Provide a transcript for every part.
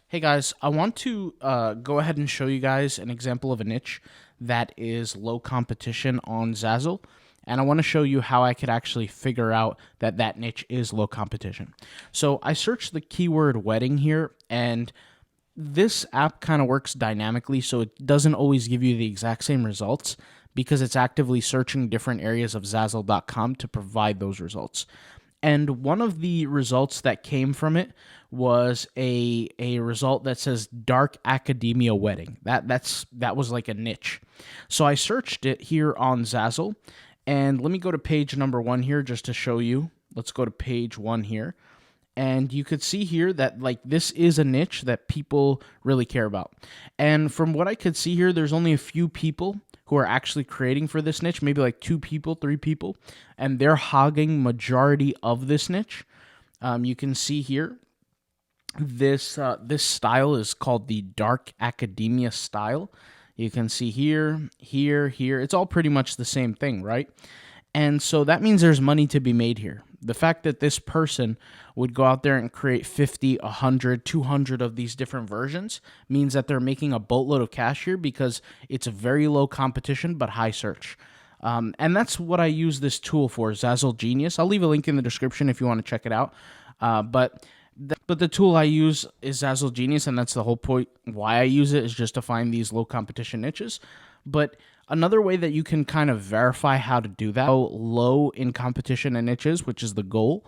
Hey guys, I want to go ahead and show you guys an example of a niche that is low competition on Zazzle, and I want to show you how I could actually figure out that that niche is low competition. So I searched the keyword wedding here, and this app kind of works dynamically, so it doesn't always give you the exact same results because it's actively searching different areas of Zazzle.com to provide those results. And one of the results that came from it was a result that says dark academia wedding. That was like a niche. So I searched it here on Zazzle, and let me go to page number 1 here just to show you. Let's go to page 1 here. And you could see here that like this is a niche that people really care about. And from what I could see here, there's only a few people who are actually creating for this niche, maybe like 2 people, 3 people, and they're hogging majority of this niche. You can see here this style is called the dark academia style. You can see here, here, here. It's all pretty much the same thing, right? And so that means there's money to be made here. The fact that this person would go out there and create 50, 100, 200 of these different versions means that they're making a boatload of cash here because it's a very low competition but high search. And that's what I use this tool for, Zazzle Genius. I'll leave a link in the description if you want to check it out. But the tool I use is Zazzle Genius, and that's the whole point why I use it, is just to find these low competition niches. But another way that you can kind of verify how to do that, how low in competition and niches, which is the goal,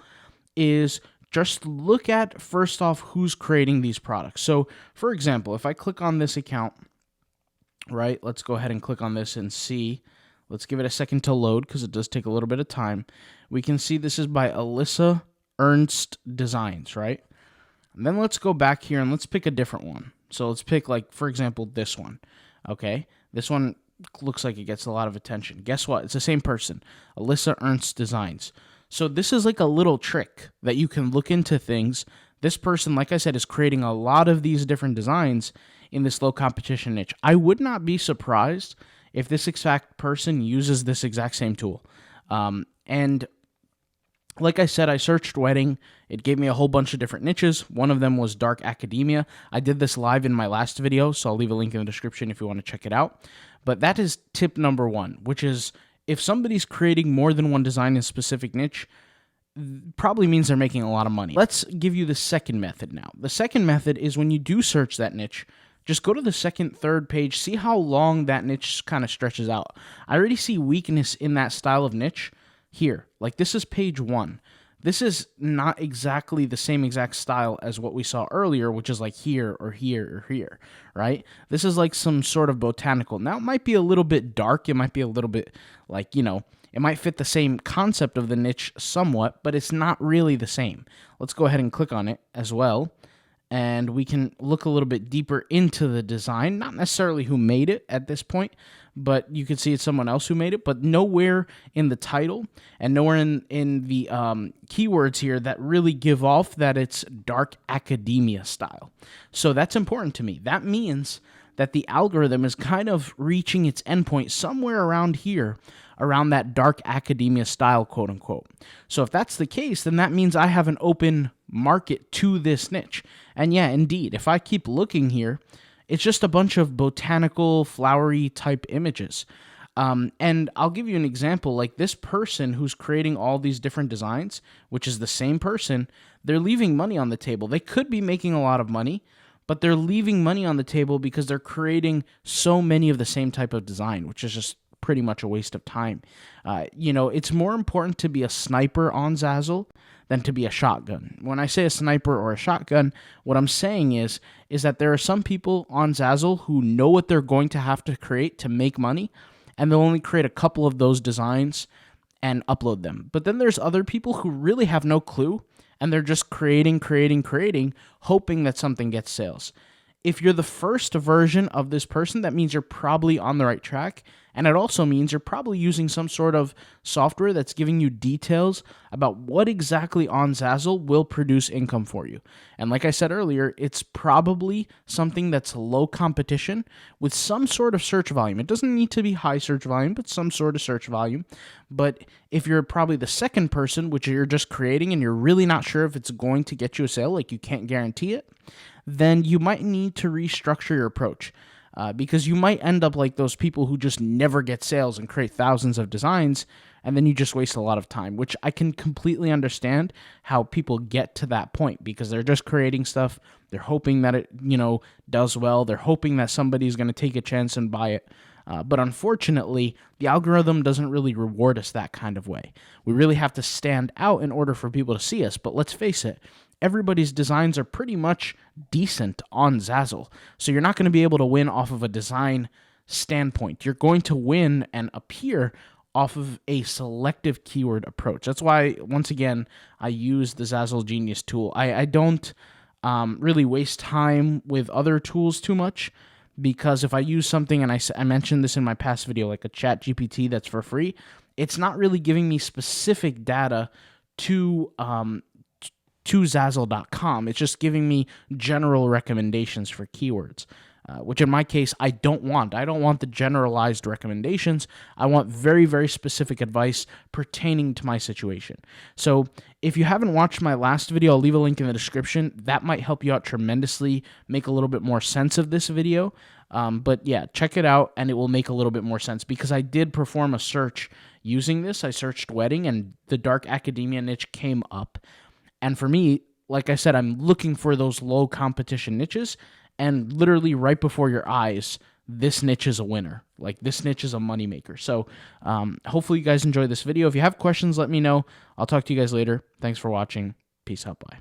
is just look at, first off, who's creating these products. So, for example, if I click on this account, right, let's go ahead and click on this and see. Let's give it a second to load because it does take a little bit of time. We can see this is by Alyssa Ernst Designs, right? And then let's go back here and let's pick a different one. So let's pick, like, for example, this one. Okay, this one looks like it gets a lot of attention. Guess what? It's the same person, Alyssa Ernst Designs. So this is like a little trick that you can look into things. This person, like I said, is creating a lot of these different designs in this low competition niche. I would not be surprised if this exact person uses this exact same tool. And like I said, I searched wedding. It gave me a whole bunch of different niches. One of them was dark academia. I did this live in my last video, so I'll leave a link in the description if you want to check it out. But that is tip number 1, which is if somebody's creating more than one design in a specific niche, probably means they're making a lot of money. Let's give you the second method now. The second method is when you do search that niche, just go to the second, third page, see how long that niche kind of stretches out. I already see weakness in that style of niche here. Like this is page 1. This is not exactly the same exact style as what we saw earlier, which is like here or here or here, right? This is like some sort of botanical. Now, it might be a little bit dark. It might be a little bit like, it might fit the same concept of the niche somewhat, but it's not really the same. Let's go ahead and click on it as well. And we can look a little bit deeper into the design, not necessarily who made it at this point, but you can see it's someone else who made it, but nowhere in the title and nowhere in the keywords here that really give off that it's dark academia style. So that's important to me. That means that the algorithm is kind of reaching its endpoint somewhere around here, around that dark academia style, quote unquote. So if that's the case, then that means I have an open market to this niche. And yeah, indeed, if I keep looking here, it's just a bunch of botanical, flowery type images. And I'll give you an example, like this person who's creating all these different designs, which is the same person, they're leaving money on the table. They could be making a lot of money, but they're leaving money on the table because they're creating so many of the same type of design, which is just pretty much a waste of time. It's more important to be a sniper on Zazzle than to be a shotgun. When I say a sniper or a shotgun, what I'm saying is that there are some people on Zazzle who know what they're going to have to create to make money, and they'll only create a couple of those designs and upload them. But then there's other people who really have no clue, and they're just creating, hoping that something gets sales. If you're the first version of this person, that means you're probably on the right track, And it also means you're probably using some sort of software that's giving you details about what exactly on Zazzle will produce income for you. And like I said earlier, it's probably something that's low competition with some sort of search volume. It doesn't need to be high search volume, but some sort of search volume. But if you're probably the second person, which you're just creating and you're really not sure if it's going to get you a sale, like you can't guarantee it, then you might need to restructure your approach. Because you might end up like those people who just never get sales and create thousands of designs, and then you just waste a lot of time, which I can completely understand how people get to that point, because they're just creating stuff. They're hoping that it, does well. They're hoping that somebody's going to take a chance and buy it. But unfortunately, the algorithm doesn't really reward us that kind of way. We really have to stand out in order for people to see us. But let's face it, everybody's designs are pretty much decent on Zazzle. So you're not going to be able to win off of a design standpoint. You're going to win and appear off of a selective keyword approach. That's why, once again, I use the Zazzle Genius tool. I don't really waste time with other tools too much, because if I use something, and I mentioned this in my past video, like a chat GPT that's for free, it's not really giving me specific data to Zazzle.com. It's just giving me general recommendations for keywords, which in my case, I don't want. I don't want the generalized recommendations. I want very, very specific advice pertaining to my situation. So if you haven't watched my last video, I'll leave a link in the description. That might help you out tremendously, make a little bit more sense of this video. But yeah, check it out, and it will make a little bit more sense, because I did perform a search using this. I searched wedding, and the dark academia niche came up. And for me, like I said, I'm looking for those low competition niches, and literally right before your eyes, this niche is a winner. Like, this niche is a moneymaker. So hopefully you guys enjoy this video. If you have questions, let me know. I'll talk to you guys later. Thanks for watching. Peace out. Bye.